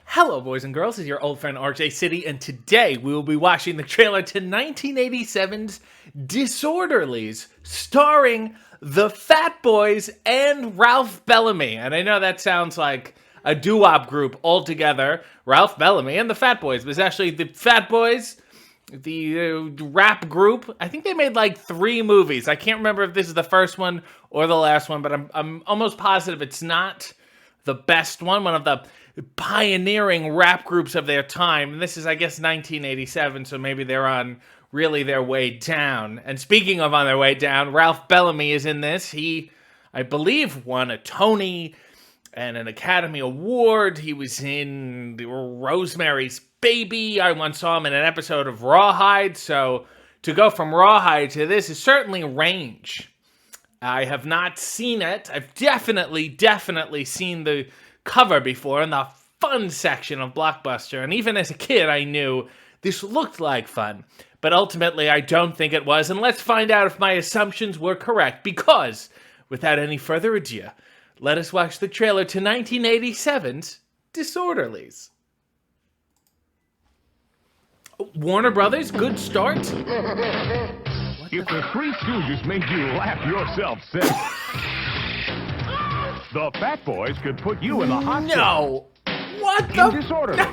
Hello, boys and girls. It's your old friend RJ City, and today we will be watching the trailer to 1987's Disorderlies, starring the Fat Boys and Ralph Bellamy. And I know that sounds like a doo-wop group altogether, Ralph Bellamy and the Fat Boys, but it's actually the Fat Boys, the rap group. I think they made like 3 movies. I can't remember if this is the first one or the last one, but I'm almost positive it's not the best one of the pioneering rap groups of their time. And this is, I guess, 1987, so maybe they're on really their way down. And speaking of on their way down, Ralph Bellamy is in this. He, I believe, won a Tony and an Academy Award. He was in Rosemary's Baby. I once saw him in an episode of Rawhide. So to go from Rawhide to this is certainly range. I have not seen it. I've definitely seen the cover before in the fun section of Blockbuster. And even as a kid, I knew this looked like fun. But ultimately, I don't think it was. And let's find out if my assumptions were correct. Because, without any further ado, let us watch the trailer to 1987's Disorderlies. Warner Brothers, good start. If the Three Stooges made you laugh yourself sick, the Fat Boys could put you in the hospital. No! What the? Disorderly.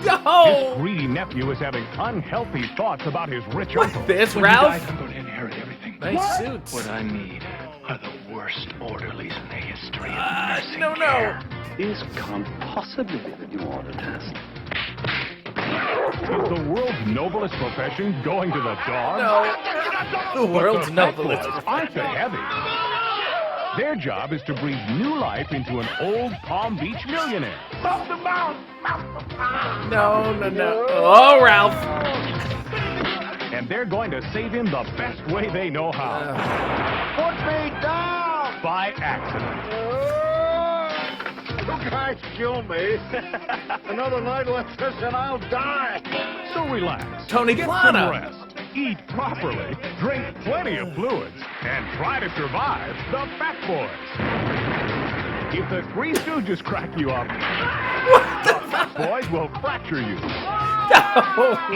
No! This greedy nephew is having unhealthy thoughts about his rich What's uncle. this, When Ralph? you die, I'm going to inherit everything. Nice suits. What I need are the worst orderlies in the history of nursing No. care. This can't possibly be the new order test. Is the world's noblest profession going to the dogs? No. The But world's the Fat noblest. Boys aren't the heavy. Their job is to breathe new life into an old Palm Beach millionaire. No. Oh, Ralph. And they're going to save him the best way they know how. Put me down! By accident. You guys kill me. Another night like this and I'll die. So relax. Tony Get some Plana. rest. Eat properly. Drink plenty of fluids. And try to survive the Fat Boys. If the Three Stooges crack you up, the Fat Boys will fracture you.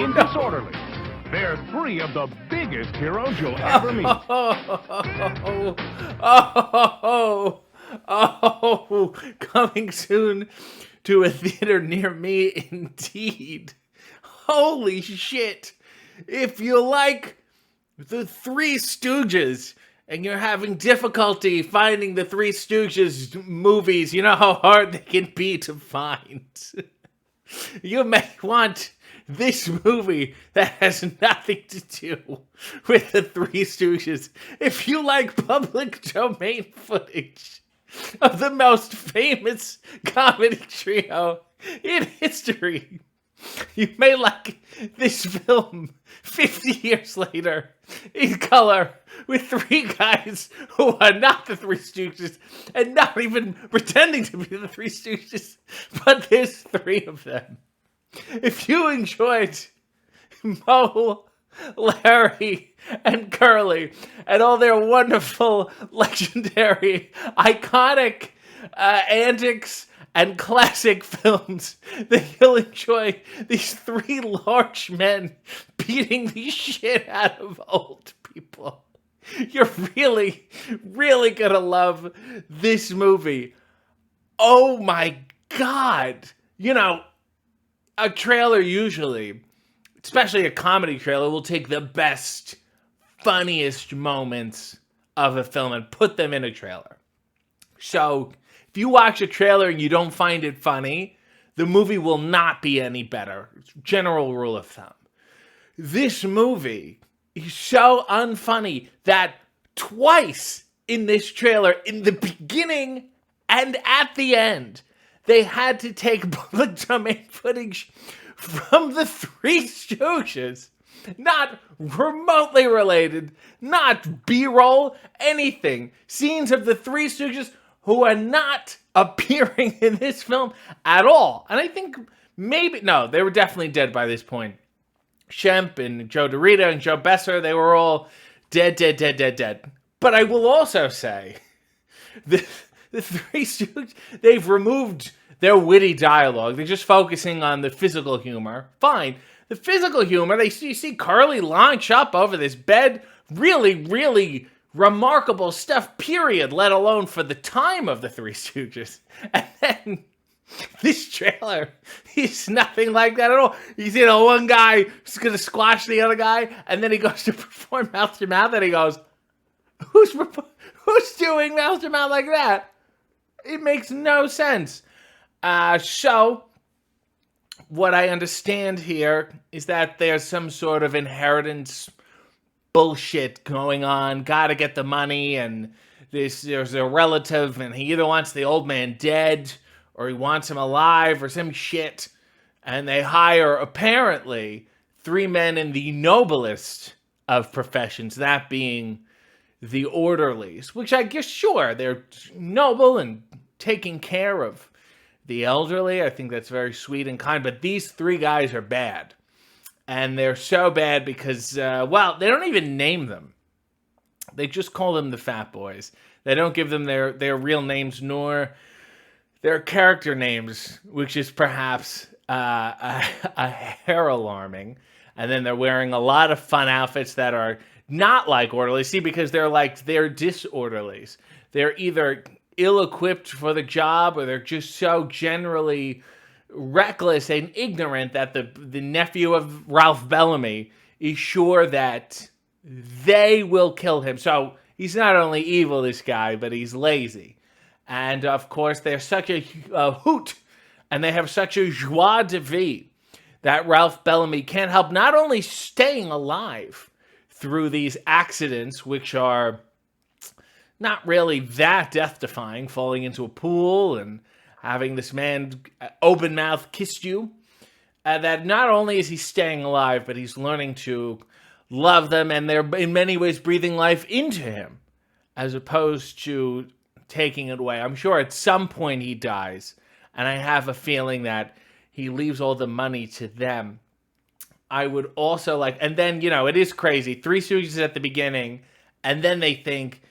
In Disorderly, they're 3 of the biggest heroes you'll ever meet. Oh, coming soon to a theater near me, indeed. Holy shit. If you like the Three Stooges and you're having difficulty finding the Three Stooges movies, you know how hard they can be to find. You may want this movie that has nothing to do with the Three Stooges. If you like public domain footage of the most famous comedy trio in history, you may like this film 50 years later in color with 3 guys who are not the Three Stooges and not even pretending to be the Three Stooges, but there's 3 of them. If you enjoyed Moe, Larry, and Curly and all their wonderful, legendary, iconic antics and classic films, then you'll enjoy these 3 large men beating the shit out of old people. You're really, really gonna love this movie. Oh my God. You know, a trailer usually, especially a comedy trailer, will take the best, funniest moments of a film and put them in a trailer. So, if you watch a trailer and you don't find it funny, the movie will not be any better. It's general rule of thumb. This movie is so unfunny that twice in this trailer, in the beginning and at the end, they had to take public domain footage from the Three Stooges. Not remotely related, not B-roll, anything. Scenes of the Three Stooges who are not appearing in this film at all. And I think maybe, no, they were definitely dead by this point. Shemp and Joe Dorito and Joe Besser, they were all dead. But I will also say, the Three Stooges, they've removed their witty dialogue. They're just focusing on the physical humor. Fine. The physical humor, you see Carly launch up over this bed. Really, really remarkable stuff, period, let alone for the time of the Three Stooges. And then this trailer, he's nothing like that at all. You know, one guy is going to squash the other guy, and then he goes to perform mouth to mouth, and he goes, who's doing mouth to mouth like that? It makes no sense. So, what I understand here is that there's some sort of inheritance bullshit going on. Gotta get the money, and there's a relative, and he either wants the old man dead, or he wants him alive, or some shit. And they hire, apparently, 3 men in the noblest of professions, that being the orderlies, which I guess, sure, they're noble and taking care of the elderly. I think that's very sweet and kind, but these 3 guys are bad. And they're so bad because, they don't even name them. They just call them the Fat Boys. They don't give them their real names, nor their character names, which is perhaps a hair alarming. And then they're wearing a lot of fun outfits that are not like orderlies. See, because they're disorderlies. They're either ill-equipped for the job, or they're just so generally reckless and ignorant that the nephew of Ralph Bellamy is sure that they will kill him. So he's not only evil, this guy, but he's lazy. And of course, they're such a hoot, and they have such a joie de vivre that Ralph Bellamy can't help not only staying alive through these accidents, which are not really that death-defying, falling into a pool and having this man open-mouth kiss you, that not only is he staying alive, but he's learning to love them, and they're in many ways breathing life into him, as opposed to taking it away. I'm sure at some point he dies, and I have a feeling that he leaves all the money to them. I would also like, and then, it is crazy. Three Stooges at the beginning, and then they think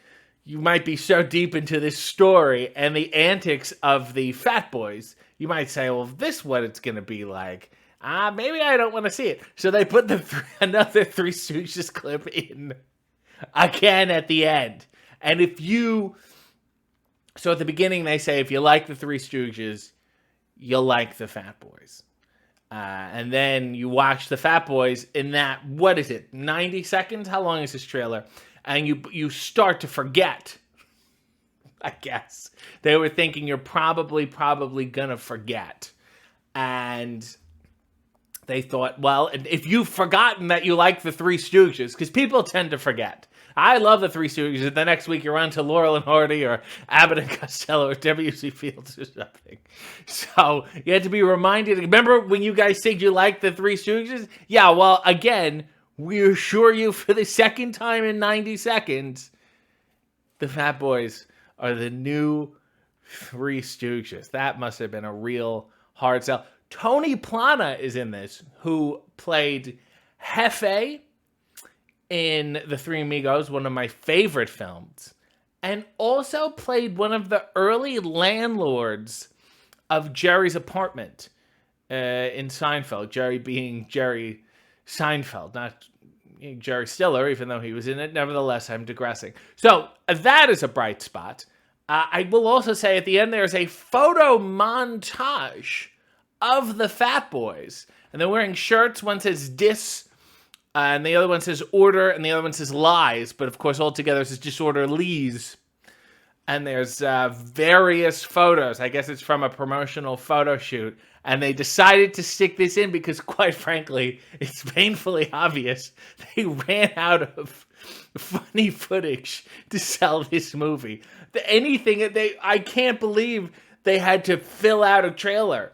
you might be so deep into this story and the antics of the Fat Boys, you might say, well, if this is what it's going to be like, maybe I don't want to see it. So they put another Three Stooges clip in again at the end. And so at the beginning they say, if you like the Three Stooges, you'll like the Fat Boys. And then you watch the Fat Boys in that, 90 seconds? How long is this trailer? And you start to forget, I guess. They were thinking you're probably going to forget. And they thought, well, if you've forgotten that you like the Three Stooges, because people tend to forget. I love the Three Stooges. The next week you're on to Laurel and Hardy or Abbott and Costello or W.C. Fields or something. So you had to be reminded. Remember when you guys said you liked the Three Stooges? Yeah, well, again, we assure you for the second time in 90 seconds, the Fat Boys are the new Three Stooges. That must have been a real hard sell. Tony Plana is in this, who played Jefe in The Three Amigos, one of my favorite films, and also played one of the early landlords of Jerry's apartment in Seinfeld. Jerry being Jerry Seinfeld, not Jerry Stiller, even though he was in it. Nevertheless, I'm digressing. So that is a bright spot. I will also say at the end there's a photo montage of the Fat Boys. And they're wearing shirts. One says Dis, and the other one says Order, and the other one says Lies. But of course, altogether it says Disorderlies. And there's various photos. I guess it's from a promotional photo shoot. And they decided to stick this in because, quite frankly, it's painfully obvious they ran out of funny footage to sell this movie. I can't believe they had to fill out a trailer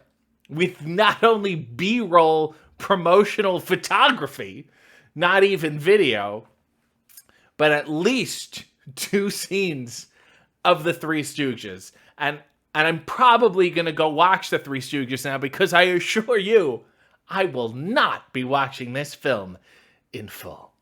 with not only B-roll promotional photography, not even video, but at least 2 scenes of the Three Stooges. And I'm probably going to go watch the Three Stooges now because I assure you, I will not be watching this film in full.